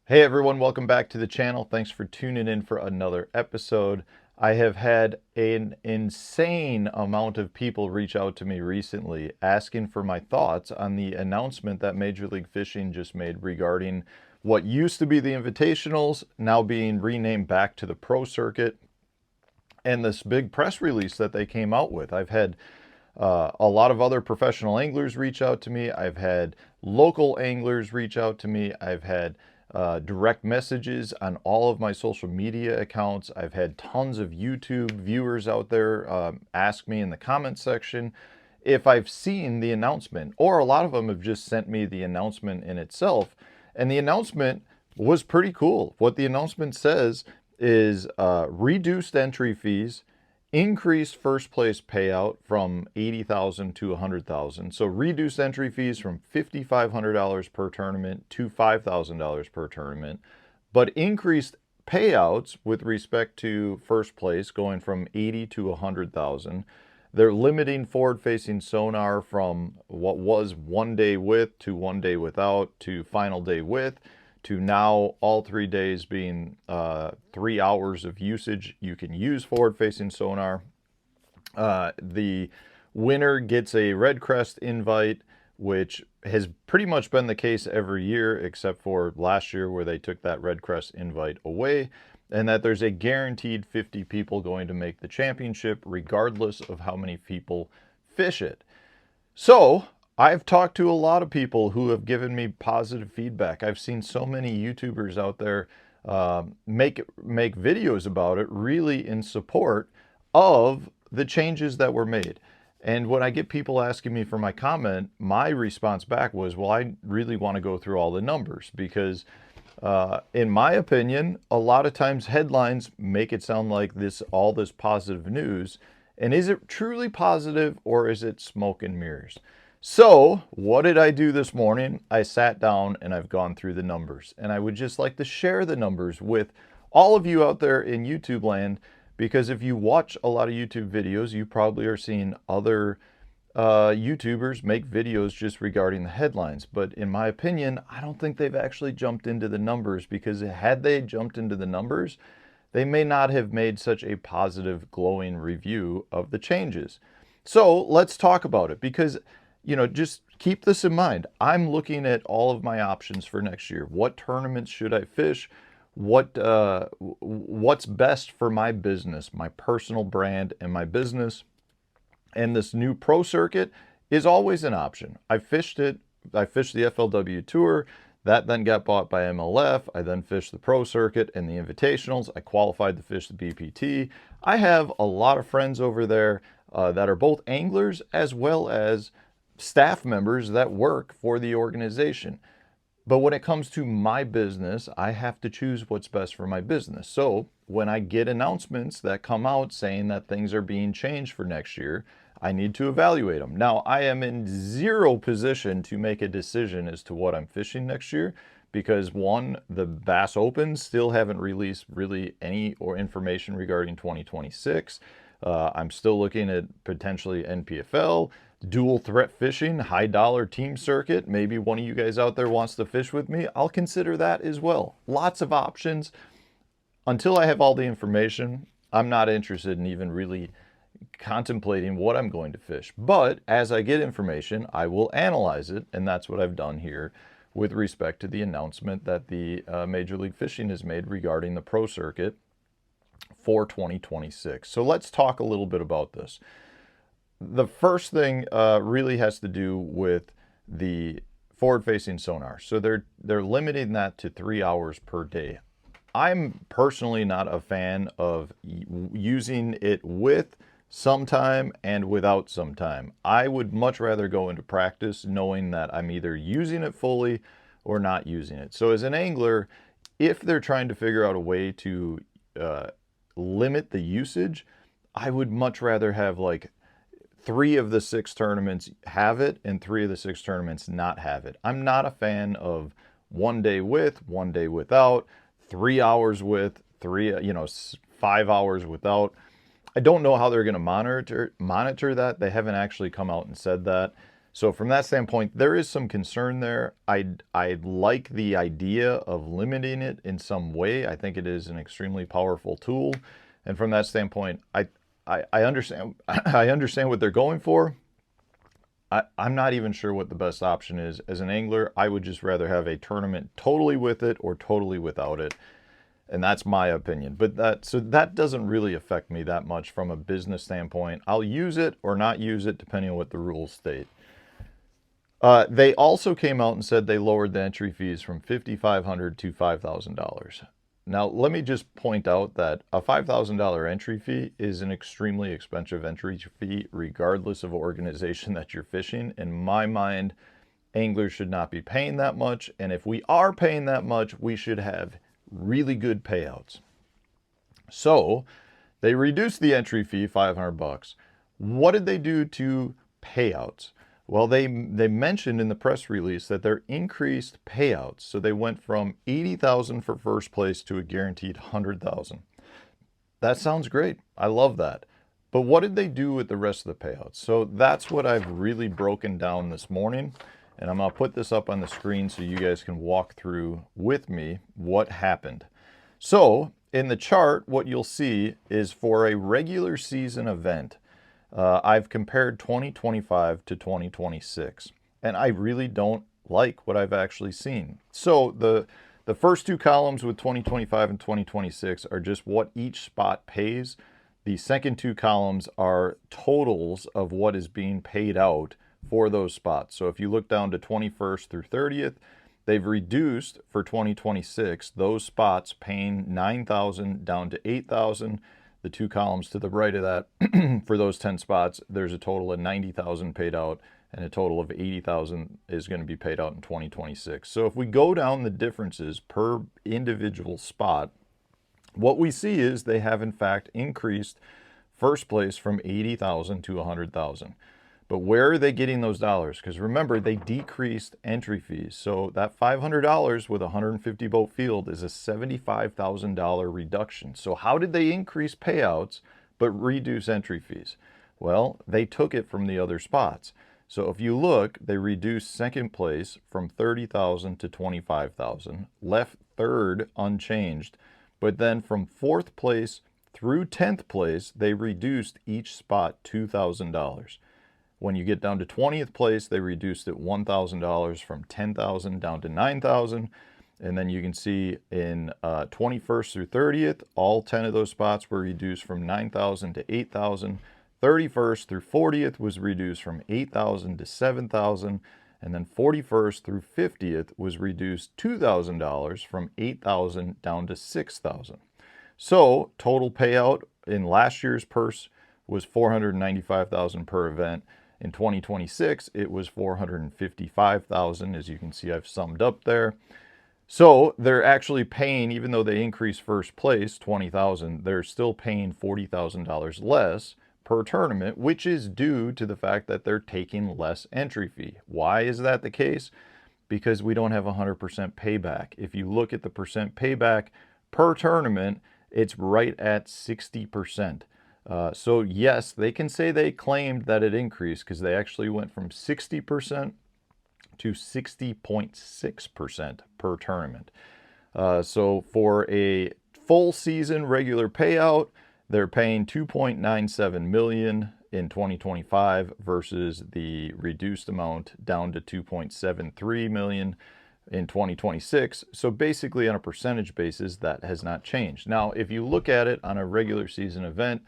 Hey everyone, welcome back to the channel. Thanks for tuning in for another episode. I have had an insane amount of people reach out to me recently asking for my thoughts on the announcement that Major League Fishing just made regarding what used to be the Invitationals, now being renamed back to the Pro Circuit, and this big press release that they came out with. I've had a lot of other professional anglers reach out to me. I've had local anglers reach out to me. I've had direct messages on all of my social media accounts. I've had tons of YouTube viewers out there ask me in the comment section if I've seen the announcement, or a lot of them have just sent me the announcement in itself. And the announcement was pretty cool. What the announcement says is reduced entry fees, increased first place payout from $80,000 to $100,000. So reduced entry fees from $5,500 per tournament to $5,000 per tournament, but increased payouts with respect to first place going from 80 to 100,000. They're limiting forward-facing sonar from what was 1 day with to 1 day without to final day with, to now all 3 days being 3 hours of usage. You can use forward-facing sonar. The winner gets a Red Crest invite, which has pretty much been the case every year except for last year where they took that Red Crest invite away, and that there's a guaranteed 50 people going to make the championship regardless of how many people fish it. So I've talked to a lot of people who have given me positive feedback. I've seen so many YouTubers out there make videos about it, really in support of the changes that were made. And when I get people asking me for my comment, my response back was, well, I really want to go through all the numbers because in my opinion, a lot of times headlines make it sound like all this positive news. And is it truly positive, or is it smoke and mirrors? So what did I do this morning? I sat down and I've gone through the numbers, and I would just like to share the numbers with all of you out there in YouTube land, because if you watch a lot of YouTube videos, you probably are seeing other YouTubers make videos just regarding the headlines. But in my opinion, I don't think they've actually jumped into the numbers, because had they jumped into the numbers, they may not have made such a positive, glowing review of the changes. So let's talk about it, because just keep this in mind. I'm looking at all of my options for next year. What tournaments should I fish? What's best for my business, my personal brand and my business? And this new Pro Circuit is always an option. I fished it. I fished the FLW Tour. That then got bought by MLF. I then fished the Pro Circuit and the Invitationals. I qualified to fish the BPT. I have a lot of friends over there that are both anglers as well as staff members that work for the organization. But when it comes to my business, I have to choose what's best for my business. So when I get announcements that come out saying that things are being changed for next year, I need to evaluate them. Now, I am in zero position to make a decision as to what I'm fishing next year, because one, the Bass Opens still haven't released really any information regarding 2026. I'm still looking at potentially NPFL, dual threat fishing, high dollar team circuit. Maybe one of you guys out there wants to fish with me. I'll consider that as well. Lots of options. Until I have all the information, I'm not interested in even really contemplating what I'm going to fish. But as I get information, I will analyze it, and that's what I've done here with respect to the announcement that the Major League Fishing has made regarding the Pro Circuit for 2026. So let's talk a little bit about this. The first thing really has to do with the forward-facing sonar. So they're limiting that to 3 hours per day. I'm personally not a fan of using it with some time and without some time. I would much rather go into practice knowing that I'm either using it fully or not using it. So as an angler, if they're trying to figure out a way to limit the usage, I would much rather have like 3 of the 6 tournaments have it and 3 of the 6 tournaments not have it. I'm not a fan of 1 day with, 1 day without, 3 hours with, 5 hours without. I don't know how they're going to monitor that. They haven't actually come out and said that. So from that standpoint, there is some concern there. I like the idea of limiting it in some way. I think it is an extremely powerful tool. And from that standpoint, I understand I understand what they're going for. I'm not even sure what the best option is. As an angler, I would just rather have a tournament totally with it or totally without it. And that's my opinion. But that doesn't really affect me that much from a business standpoint. I'll use it or not use it depending on what the rules state. They also came out and said they lowered the entry fees from $5,500 to $5,000. Now, let me just point out that a $5,000 entry fee is an extremely expensive entry fee, regardless of organization that you're fishing. In my mind, anglers should not be paying that much. And if we are paying that much, we should have really good payouts. So they reduced the entry fee, $500. What did they do to payouts? Well, they mentioned in the press release that they're increased payouts. So they went from $80,000 for first place to a guaranteed $100,000. That sounds great. I love that. But what did they do with the rest of the payouts? So that's what I've really broken down this morning. And I'm going to put this up on the screen so you guys can walk through with me what happened. So in the chart, what you'll see is for a regular season event, I've compared 2025 to 2026, and I really don't like what I've actually seen. So the first two columns with 2025 and 2026 are just what each spot pays. The second two columns are totals of what is being paid out for those spots. So if you look down to 21st through 30th, they've reduced for 2026 those spots paying $9,000 down to $8,000. The two columns to the right of that, for those 10 spots, there's a total of $90,000 paid out, and a total of $80,000 is going to be paid out in 2026. So if we go down the differences per individual spot, what we see is they have in fact increased first place from $80,000 to $100,000. But where are they getting those dollars? Because remember, they decreased entry fees. So that $500 with a 150 boat field is a $75,000 reduction. So how did they increase payouts but reduce entry fees? Well, they took it from the other spots. So if you look, they reduced second place from $30,000 to $25,000, left third unchanged. But then from fourth place through 10th place, they reduced each spot $2,000. When you get down to 20th place, they reduced it $1,000 from $10,000 down to $9,000. And then you can see in 21st through 30th, all 10 of those spots were reduced from $9,000 to $8,000. 31st through 40th was reduced from $8,000 to $7,000. And then 41st through 50th was reduced $2,000 from $8,000 down to $6,000. So total payout in last year's purse was $495,000 per event. In 2026, it was $455,000. As you can see, I've summed up there. So they're actually paying, even though they increased first place, $20,000, they're still paying $40,000 less per tournament, which is due to the fact that they're taking less entry fee. Why is that the case? Because we don't have 100% payback. If you look at the percent payback per tournament, it's right at 60%. So yes, they can say they claimed that it increased because they actually went from 60% to 60.6% per tournament. So for a full season regular payout, they're paying $2.97 million in 2025 versus the reduced amount down to $2.73 million in 2026. So basically on a percentage basis, that has not changed. Now, if you look at it on a regular season event,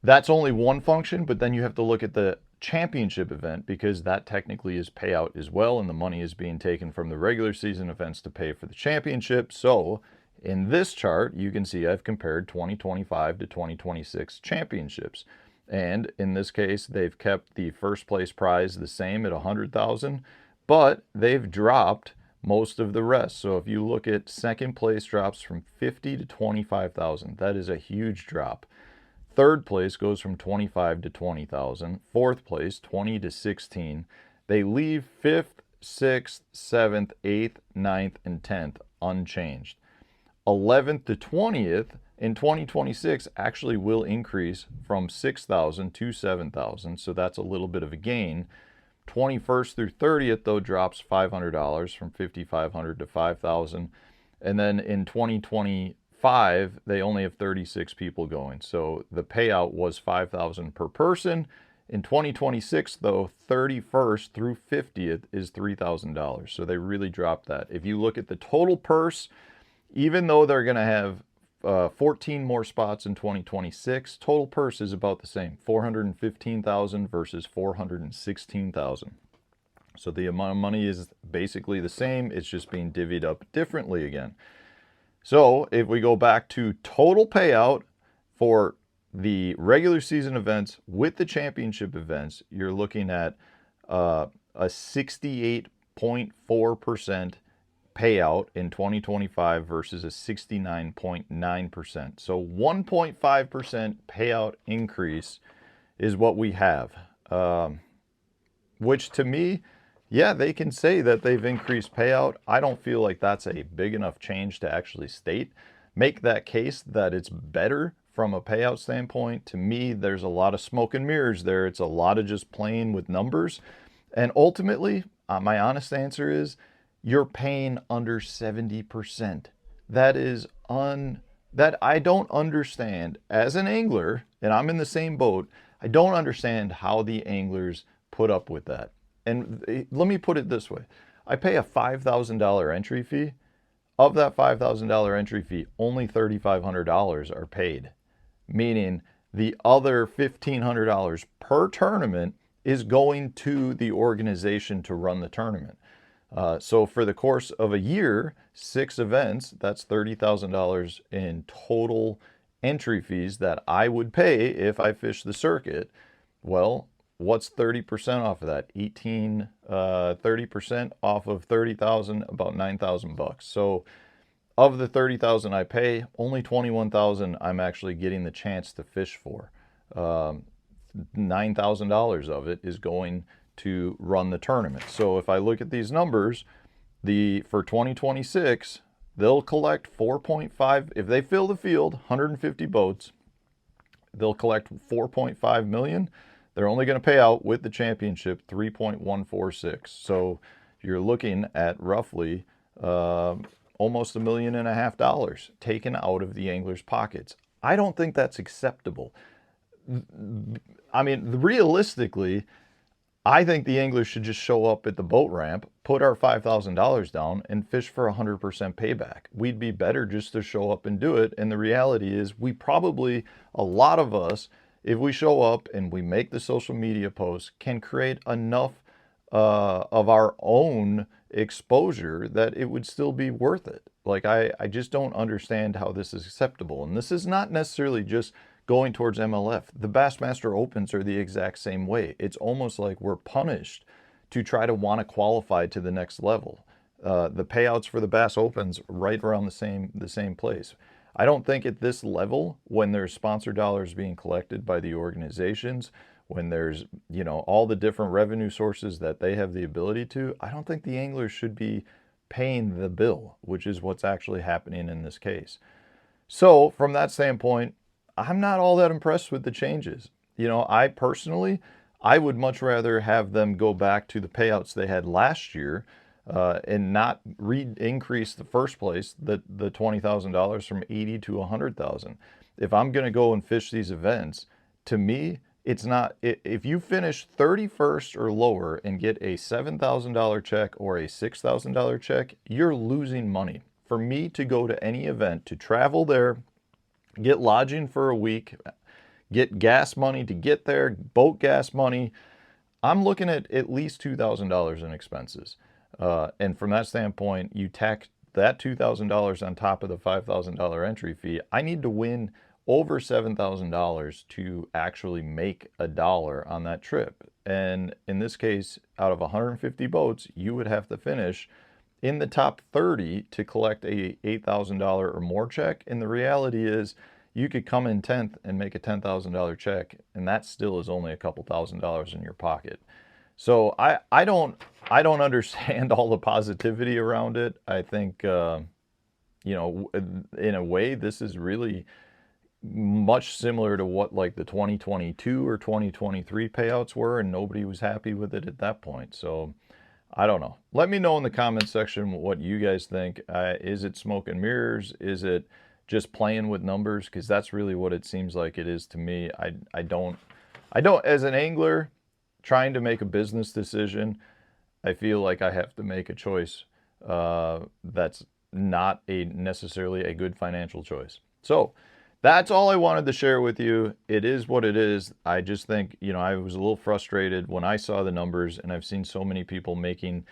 that's only one function, but then you have to look at the championship event because that technically is payout as well, and the money is being taken from the regular season events to pay for the championship. So in this chart, you can see I've compared 2025 to 2026 championships. And in this case, they've kept the first place prize the same at $100,000, but they've dropped most of the rest. So if you look at second place drops from $50,000 to $25,000, that is a huge drop. Third place goes from $25,000 to $20,000. Fourth place, $20,000 to $16,000. They leave 5th, 6th, 7th, 8th, 9th, and 10th unchanged. 11th to 20th in 2026 actually will increase from $6,000 to $7,000. So that's a little bit of a gain. 21st through 30th, though, drops $500 from $5,500 to $5,000. And then in 2025, they only have 36 people going. So the payout was $5,000 per person. In 2026, though, 31st through 50th is $3,000. So they really dropped that. If you look at the total purse, even though they're going to have 14 more spots in 2026, total purse is about the same, $415,000 versus $416,000. So the amount of money is basically the same. It's just being divvied up differently again. So if we go back to total payout for the regular season events with the championship events, you're looking at a 68.4% payout in 2025 versus a 69.9%. So 1.5% payout increase is what we have, which to me, yeah, they can say that they've increased payout. I don't feel like that's a big enough change to actually make that case that it's better from a payout standpoint. To me, there's a lot of smoke and mirrors there. It's a lot of just playing with numbers. And ultimately, my honest answer is you're paying under 70%. That I don't understand as an angler, and I'm in the same boat. I don't understand how the anglers put up with that. And let me put it this way. I pay a $5,000 entry fee. Of that $5,000 entry fee, only $3,500 are paid, meaning the other $1,500 per tournament is going to the organization to run the tournament. So for the course of a year, 6 events, that's $30,000 in total entry fees that I would pay if I fish the circuit. Well, what's 30% off of that? 30% off of 30,000, about $9,000. So of the 30,000 I pay, only 21,000 I'm actually getting the chance to fish for. $9,000 of it is going to run the tournament. So if I look at these numbers, for 2026, they'll collect 4.5, if they fill the field, 150 boats, they'll collect 4.5 million. They're only going to pay out with the championship 3.146. So you're looking at roughly almost $1.5 million taken out of the anglers' pockets. I don't think that's acceptable. I mean, realistically, I think the anglers should just show up at the boat ramp, put our $5,000 down, and fish for 100% payback. We'd be better just to show up and do it. And the reality is, a lot of us, if we show up and we make the social media posts, can create enough of our own exposure that it would still be worth it. Like, I just don't understand how this is acceptable. And this is not necessarily just going towards MLF. The Bassmaster Opens are the exact same way. It's almost like we're punished to try to want to qualify to the next level. The payouts for the Bass Opens right around the same place. I don't think at this level, when there's sponsor dollars being collected by the organizations, when there's, all the different revenue sources that they have the ability to, I don't think the anglers should be paying the bill, which is what's actually happening in this case. So from that standpoint, I'm not all that impressed with the changes. I personally, I would much rather have them go back to the payouts they had last year and not increase the first place, the $20,000 from 80 to 100,000. If I'm going to go and fish these events, to me, it's not, if you finish 31st or lower and get a $7,000 check or a $6,000 check, you're losing money. For me to go to any event, to travel there, get lodging for a week, get gas money to get there, boat gas money, I'm looking at least $2,000 in expenses. And from that standpoint, you tack that $2,000 on top of the $5,000 entry fee. I need to win over $7,000 to actually make $1 on that trip. And in this case, out of 150 boats, you would have to finish in the top 30 to collect a $8,000 or more check. And the reality is, you could come in 10th and make a $10,000 check, and that still is only a couple $1,000s in your pocket. So I don't understand all the positivity around it. I think in a way, this is really much similar to what like the 2022 or 2023 payouts were, and nobody was happy with it at that point. So I don't know. Let me know in the comment section what you guys think. Is it smoke and mirrors? Is it just playing with numbers? Because that's really what it seems like it is to me. I don't, as an angler trying to make a business decision, I feel like I have to make a choice that's not necessarily a good financial choice. So that's all I wanted to share with you. It is what it is. I just think, you know, I was a little frustrated when I saw the numbers, and I've seen so many people making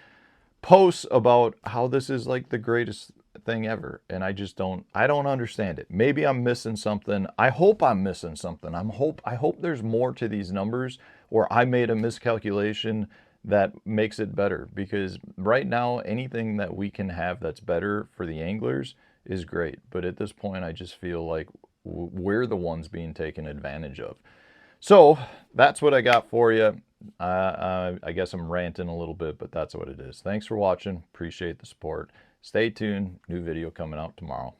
posts about how this is like the greatest thing ever. And I don't understand it. Maybe I'm missing something. I hope I'm missing something. I hope there's more to these numbers, or I made a miscalculation that makes it better, because right now anything that we can have that's better for the anglers is great. But at this point, I just feel like we're the ones being taken advantage of. So that's what I got for you. I guess I'm ranting a little bit, but that's what it is. Thanks for watching. Appreciate the support. Stay tuned. New video coming out tomorrow.